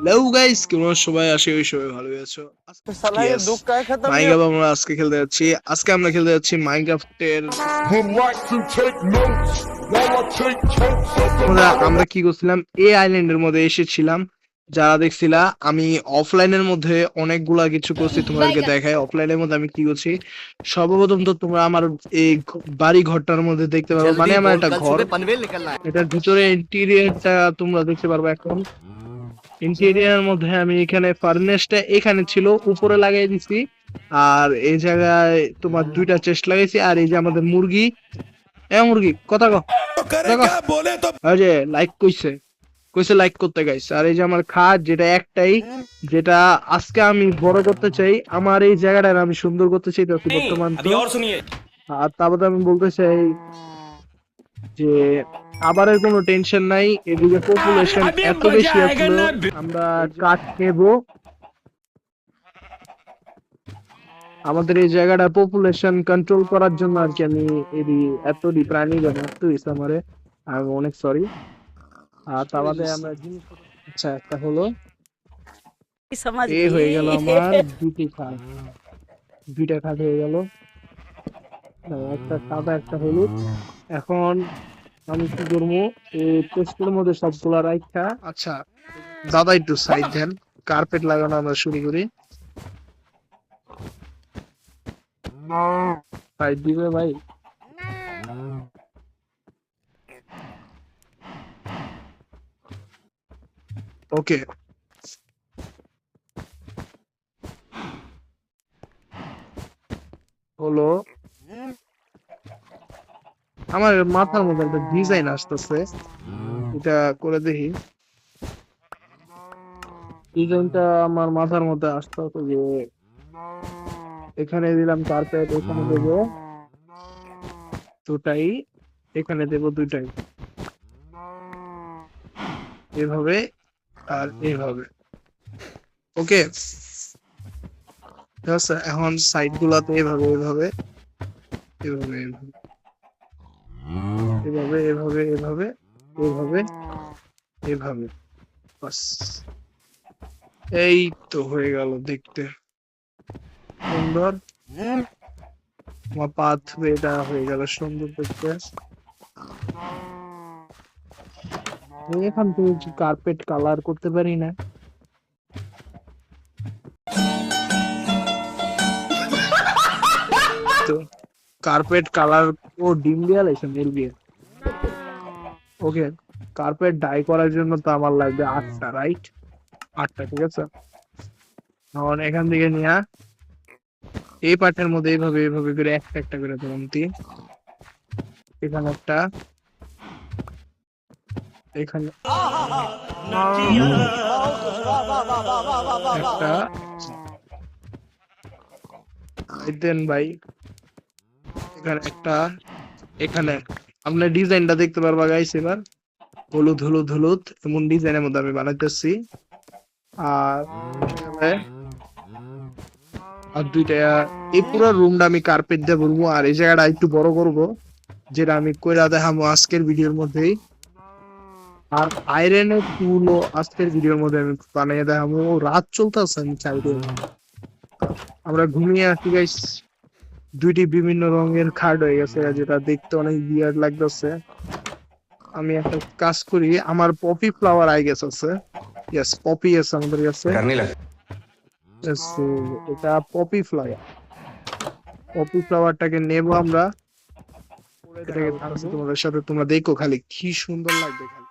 Hello guys, কেমন সবাই? আশা করি সবাই ভালো আছো। साला ये ইয়েস, दुख का खत्म नहीं মাইনক্রাফট আমরা আজকে খেলতে যাচ্ছি। আমরা খেলতে যাচ্ছি মাইনক্রাফটের। আমরা কি করছিলাম, এই আইল্যান্ডের মধ্যে এসেছিলাম। যারা দেখছিলা, আমি অফলাইনের মধ্যে অনেকগুলা কিছু করছি, তোমাদেরকে দেখাই। অফলাইনের মধ্যে আমি কি করছি, সর্বপ্রথম তো তোমরা আমার এই বাড়ি ঘরটার মধ্যে দেখতে পারো, মানে আমার একটা ঘর, এটার ভিতরে ইন্টেরিয়রটা তোমরা দেখতে পারবো। এখন ইন্টেরিয়রের মধ্যে আমি এখানে ফার্নেসটা এখানে ছিল, উপরে লাগাই দিছি। আর এই জায়গায় তোমার দুইটা চেস্ট লাগাইছি। আর এই যে আমাদের মুরগি, মুরগি কথা কও, ওই যে লাইক কইছে কইছে লাইক করতে গাইস। আর এই যে আমার খাট, যেটা একটাই, যেটা আজকে আমি বড় করতে চাই, আমার এই জায়গাটা আমি সুন্দর করতে চাই বর্তমান। আর তারপরে আমি বলতে চাই যে আবারের কোনো টেনশন নাই, এদিকে পপুলেশন এত বেশি আসলো, আমরা কাঠ নেব। আমাদের এই জায়গাটা পপুলেশন কন্ট্রোল করার জন্য আর কি আমি এতটি প্রাণী মারতে হয়েছে আমারে, আমি অনেক সরি। আর তার বাদে আমরা জিনিস, আচ্ছা একটা হলো এই হয়ে গেল আমার দুইটা খাট হয়ে গেল, একটা সাদা একটা হলুদ। এখন আমি কি করবো, এই পোস্টের মধ্যে সবগুলা রাইখা, আচ্ছা দাদা একটু সাইড দেন, কার্পেট লাগানো আমরা শুরু করি। সাইড দিবে ভাই? ওকে, হলো আমার মাথার মধ্যে একটা ডিজাইন আসতেছে, এটা করে দেখি। ডিজাইনটা আমার মাথার মধ্যে আসতেছে যে এখানে দিলাম কার্পেট, এখানে দেবো দুটাই, এখানে দেবো দুটাই, এভাবে আর এভাবে। ওকে, ঠিক আছে। এখন সাইড গুলাতে এভাবে এভাবে এভাবে এভাবে এভাবে এভাবে এভাবে এভাবে, বাস এই তো হয়ে গেল, দেখতে সুন্দর। আমার পাথওয়েটা হয়ে গেল সুন্দর দেখতে। এখান থেকে কার্পেট কালার করতে পারি না? তো কার্পেট কালার ও ডিম দিয়ে লাইছে মেল দিয়ে। ওকে, কার্পেট ডাই করার জন্য তো আমার লাগবে 8টা, রাইট? 8টা, ঠিক আছে। এখন এখান থেকে নিয়ে এই পার্টের মধ্যে এইভাবে এইভাবে করে একটা একটা করে দিলাম, এখানে একটা, এখানে একটা দেন ভাই, এখানে একটা, এখানে আপনার ডিজাইনটা দেখতে পারবা গাইস। এবার হলুদ হলুদ হলুদ এমন ডিজাইনের মধ্যে আমি বানাইতেছি। আর আর দুইটা, এই পুরো রুমটা আমি কার্পেট দিয়ে ভরবো। আর এই জায়গাটা একটু বড় করবো, যেটা আমি কইরা দেখাবো আজকের ভিডিওর মধ্যেই। আর আয়রনের টুলও আজকের ভিডিওর মধ্যে আমি বানিয়ে দেখাবো। রাত চলতেছে, আমি চাইলে আমরা ঘুমিয়ে আসি গাইস। দুইটি বিভিন্ন রঙের খাট হয়ে গেছে, যেটা দেখতে অনেক বিয়ার্ড লাগতেছে। আমি একটা কাজ করি, আমার পপি ফ্লাওয়ার আই গেছে আছে, ইয়েস পপি আছে আমাদের কাছে। এটা পপি ফ্লাওয়ার, পপি ফ্লাওয়ারটাকে নেব আমরা, এটাকে তোমাদের সাথে তোমরা দেখো খালি কি সুন্দর লাগবে খালি।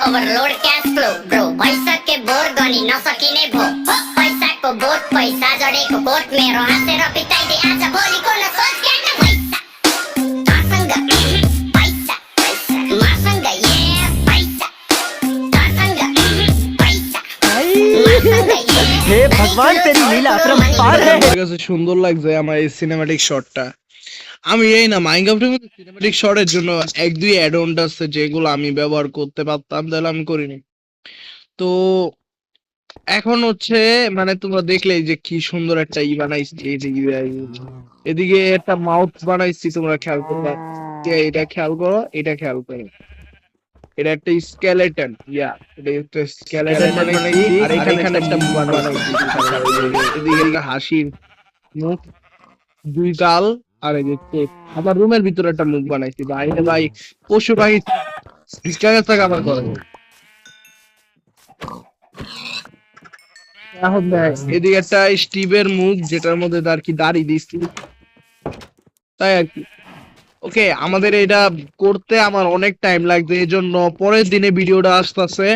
ओवरलोड कैश फ्लो ब्रो पैसा के बोर गनी नसकिने भो पैसा को बोट पैसा जडेको कोट मेरो हातेर पिटाइदे आज भोलिको न सोच के न पैसा तासँग पैसा मासँग ये पैसा तासँग पैसा हे भगवान तेरी लीला अपरंपार है। আমার কাছে সুন্দর লাগছে আমার এই সিনেম্যাটিক শটটা। আমি এই না মাইনক্রাফটের মধ্যে সিনেম্যাটিক শটের জন্য এক দুই অ্যাড অন আছে যেগুলো আমি ব্যবহার করতে পারতাম, তাহলে আমি করিনি। তো এখন হচ্ছে মানে তোমরা দেখলে যে কি সুন্দর একটা ই বানাইছি, এই যে এদিকে একটা মাউথ বানাইছি, তোমরা খেয়াল করবা, এটা খেয়াল করো, এটা খেয়াল করো, এটা একটা স্কেলেটন, এটা একটা স্কেলেটন বানাইছি, আর এখানে একটা মুখ বানাইছি, এদিকে একটা হাসির মুখ, দুই গাল, আর এই যে চোখ। আবার রুমের ভিতরে একটা মুখ বানাইছি, বাইরে ভাই পশু পাখি আমার করে। এখন দেখ এদিকে একটা স্টিভের মুখ, যেটার মধ্যে আর কি দাড়ি দিচ্ছি, তাই আর কি। ওকে, আমাদের এটা করতে আমার অনেক টাইম লাগবে, এই জন্য পরের দিনে ভিডিওটা আসতেছে,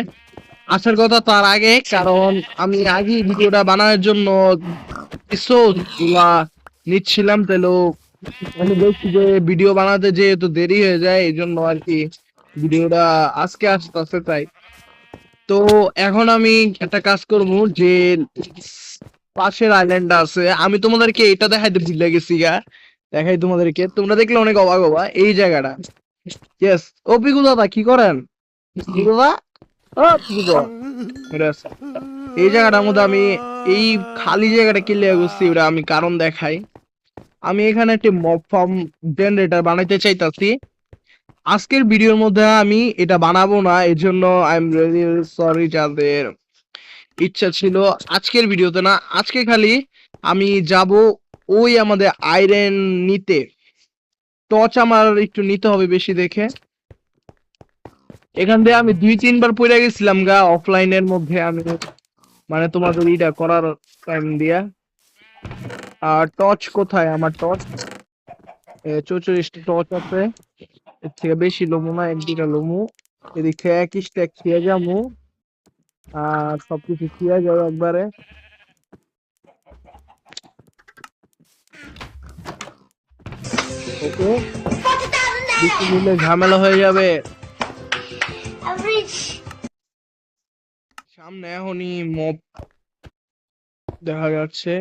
আসার কথা তার আগে, কারণ আমি আগে ভিডিওটা বানানোর জন্য রিসোর্স গুলা নিচ্ছিলাম, তাহলে আমি দেখছি যে ভিডিও বানাতে যেহেতু দেরি হয়ে যায়, এই জন্য আর কি ভিডিওটা আজকে আসতেছে। তাই তো এখন আমি একটা কাজ করব, যে পাশের আইল্যান্ড আছে, আমি তোমাদেরকে এটা দেখাইতে ভুলে গেছি গা, দেখাই তোমাদেরকে, তোমরা দেখলে অনেক অবাক হবা এই জায়গাটা। ইয়েস, ও পিকু দাদা কি করেন? পিকু দাদা, ও পিকু দাদা, Yes. এই জায়গাটার মধ্যে আমি এই খালি জায়গাটা ক্লিয়ার করছি, ওটা আমি কারণ দেখাই। আমি এখানে একটি মব ফার্ম জেনারেটর বানাইতে চাইতাছি। আজকের ভিডিওর মধ্যে আমি এটা বানাবো না, এর জন্য আই এম রিয়েলি সরি, যাদের ইচ্ছা ছিল আজকের ভিডিওতে না, আজকে খালি আমি যাব ওই আমাদের আয়রন নিতে। টর্চ আমার একটু নিতে হবে বেশি দেখে, এখান থেকে আমি 2-3 বার পড়ে গেছিলাম গা অফলাইনের মধ্যে, আমি মানে তোমাদের এটা করার টাইম দিয়া। আর টর্চ কোথায় আমার? টর্চ 44টা টর্চ আছে, এর থেকে বেশি লমু না, 1-2টা লমু, এদিক থেকে 1 স্ট্যাক খেয়ে যাবো, আর সবকিছু খেয়ে যাবো একবারে। ওকে, বেশি নিলে ঝামেলা হয়ে যাবে। সামনে এখনই মব দেখা যাচ্ছে,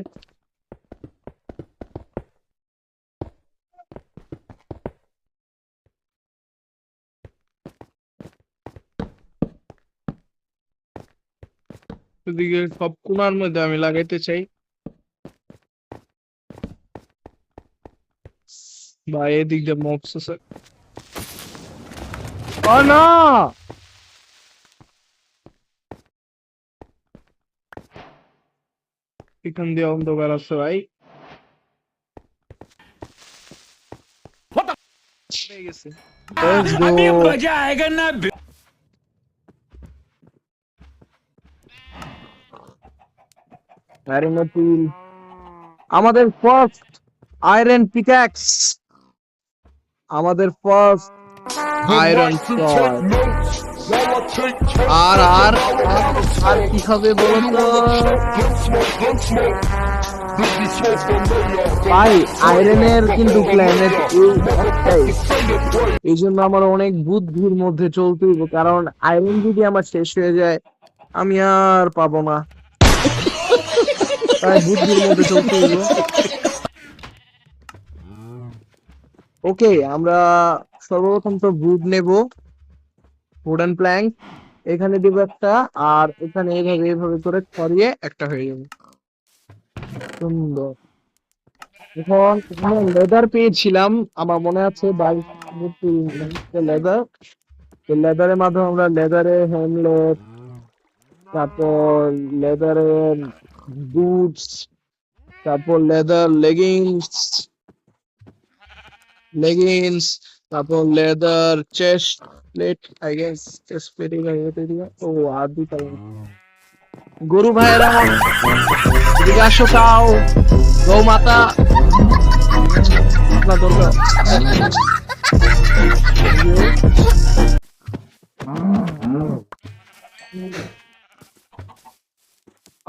এদিকে সব কোণার মধ্যে আমি লাগাইতে চাই, বা এদিক দিয়ে মবস আছে। ও না, এখান দিয়ে অন্ধকার আছে ভাই, হয়ে গেছে। Let's go. Very much cool. আমাদের ফার্স্ট আয়রন পিক্যাক্স, আমাদের ফার্স্ট আয়রন সর্ড। আর আর আর কি হবে বলো তো ভাই, আয়রনের কিন্তু প্ল্যানেট এই জন্য আমার অনেক বুদ্ধির মধ্যে চলতে হইব, কারণ আয়রন যদি আমার শেষ হয়ে যায় আমি আর পাবো না, তাই বুদ্ধির মধ্যে চলতে হইব। ওকে, আমরা সর্বপ্রথম তো বুট নেব, উডেন প্ল্যাঙ্ক এখানে দিব একটা, আর এখানে এইভাবে এইভাবে করে ছড়িয়ে একটা হয়ে যাবে, সুন্দর। এখন এখানে লেদার পেয়েছিলাম, আমার মনে আছে 22 লেদার, লেদারের মাধ্যমে আমরা লেদারে হ্যামলেট, তারপর লেদারের বুটস, তারপর লেদার লেগিংস, তারপর leather chest plate, I guess chest plate ও আর দুটা গরু ভাইয়েরা এদিকে আসো, খাও গৌ মাতা আপনার দরকার।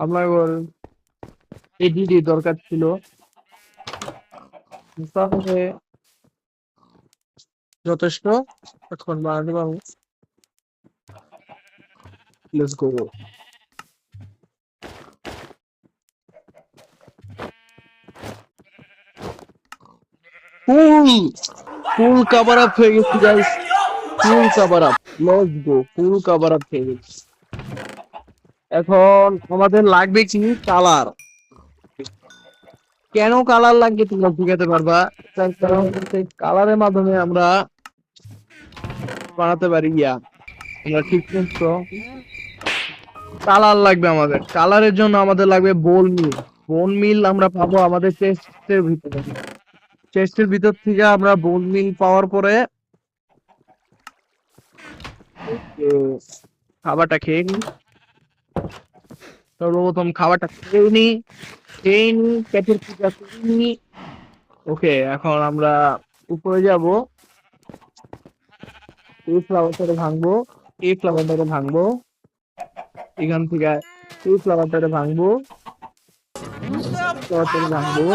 আপনার এডিডি দরকার ছিল, তাহলে যথেষ্ট, এখন বানাতে পারবো। Let's go. Full full cover up হয়ে গেছে guys, full cover up, let's go, full cover up হয়ে গেছে। এখন আমাদের লাগবে কি কালার। কেন কালার লাগবে তোমরা বুঝাতে পারবা, তার কারণ হচ্ছে কালারের মাধ্যমে আমরা বানাতে পারি আমরা ঠিক তো কালার লাগবে আমাদের। কালারের জন্য আমাদের লাগবে বোন মিল। বোন মিল আমরা পাবো আমাদের চেস্টের ভিতরে। চেস্টের ভিতর থেকে আমরা বোন মিল পাওয়ার পরে খাবারটা খেয়ে নিই। সর্বপ্রথম খাবারটা খেয়ে নিই, পেটের পূজা করে নিই। ওকে, এখন আমরা উপরে যাব, এই ফ্লাওয়ারটাকে ভাঙবো, এই ফ্লাওয়ারটাকে ভাঙবো, এখান থেকে এই ফ্লাওয়ারটাকে ভাঙবো, ফ্লাওয়ারটাকে ভাঙবো,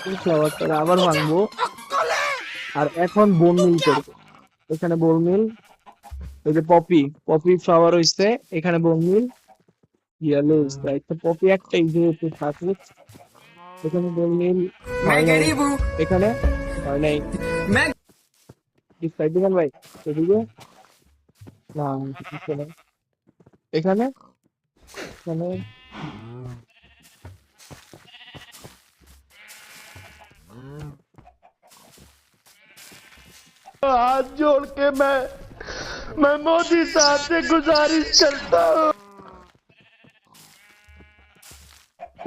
এই ফ্লাওয়ারটাকে আবার ভাঙবো। আর এখন বোন মিল করবো। এখানে বোন মিল, এই যে পপি ফ্লাওয়ার হইছে, এখানে বোন মিল ইয়েলো হইছে। পপি একটাই যেহেতু থাকে, এখানে বোন মিল হয় নাই, এখানে হয় নাই। দিবেন ভাই এদিকে না, এখানে এখানে हाथ जोड़ के मैं मोदी साहब से गुजारिश करता हूँ।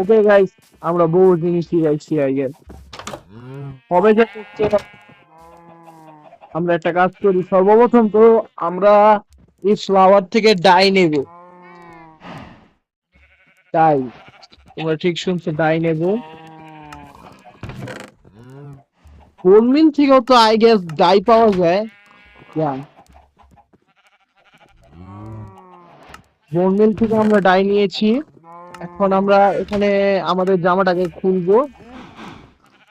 ওকে গাইস, আমরা বহু জিনিস শিখাইছি আগে, হবে যে আমরা একটা কাজ করি। সর্বপ্রথম তো আমরা এই ফ্লাওয়ার থেকে ডাই নেব। ডাই, তোমরা ঠিক শুনছো, ডাই নেব। বোন মিল থেকেও তো আই গেস ডাই পাওয়া যায়। বোন মিল থেকে আমরা ডাই নিয়েছি। এখন আমরা এখানে আমাদের জামাটাকে খুলবো।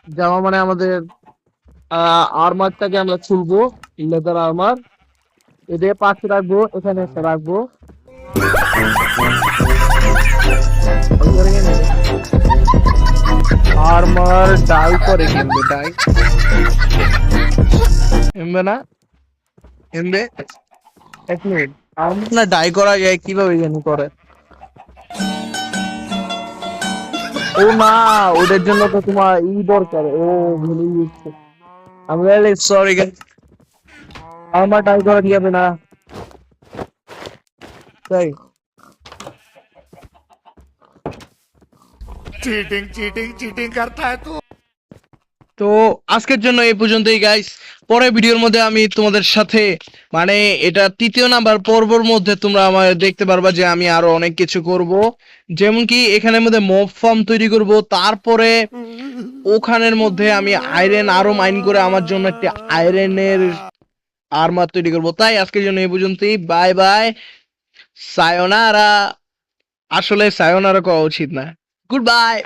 জামা মানে আমাদের আর্মারটাকে আমরা খুলবো, লেদার আর্মার। এদের পাশে রাখবো, এখানে একটা রাখবো। আর্মার ডাই করে কিনবে, ডাই এমবে না, এমবে এক মিনিট, আর্মার না ডাই করা যায় কিভাবে জানি করে। ও না, ওদের জন্য তো তোমার দরকার। ও ভুলে গেছি, আমি সরি গাইস, আমার ডাই করা যাবে না তাই। चीटिंग करता है तू। তো আজকের জন্য এই পর্যন্তই গাইস। পরের ভিডিওর মধ্যে আমি তোমাদের সাথে মানে এটা 3য় নাম্বার পর্বর মধ্যে তোমরা আমার দেখতে পারবা যে আমি আরো অনেক কিছু করব। যেমন কি এখানের মধ্যে মব ফার্ম তৈরি করব, তারপরে ওখানের মধ্যে আমি আয়রন আরো মাইন করে আমার জন্য একটা আয়রনের আর্মার তৈরি করব। তাই আজকের জন্য এই পর্যন্তই, বাই বাই, সায়োনারা। আসলে সায়োনারা করা উচিত না, গুড বাই।